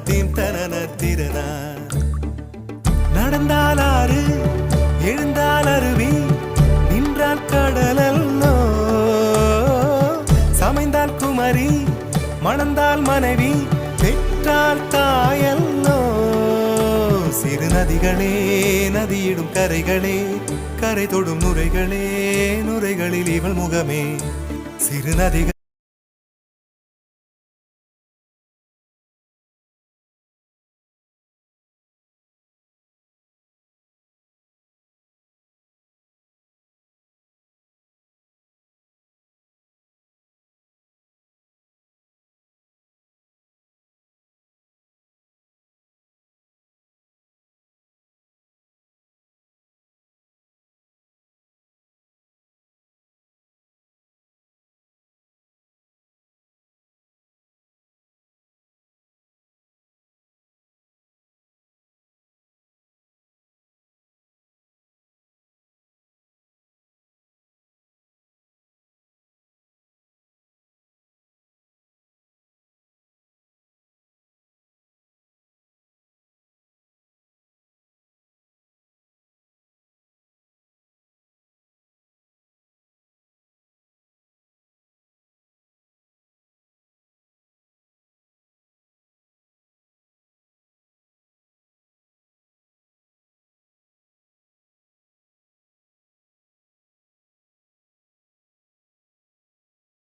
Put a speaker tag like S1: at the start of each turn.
S1: theme தனன திறனா நடந்தால் ஆறு எழுந்தால் அருவி நின்றால் கடலல்லோ சமைந்தால் குமரி மணந்தால் மனைவி பெற்றால் தாயல்லோ சிறு நதிகளே நதியிடும் கரைகளே கரை தொடும் நுரைகளே நுரைகளில் இவள் முகமே சிறு நதிகள்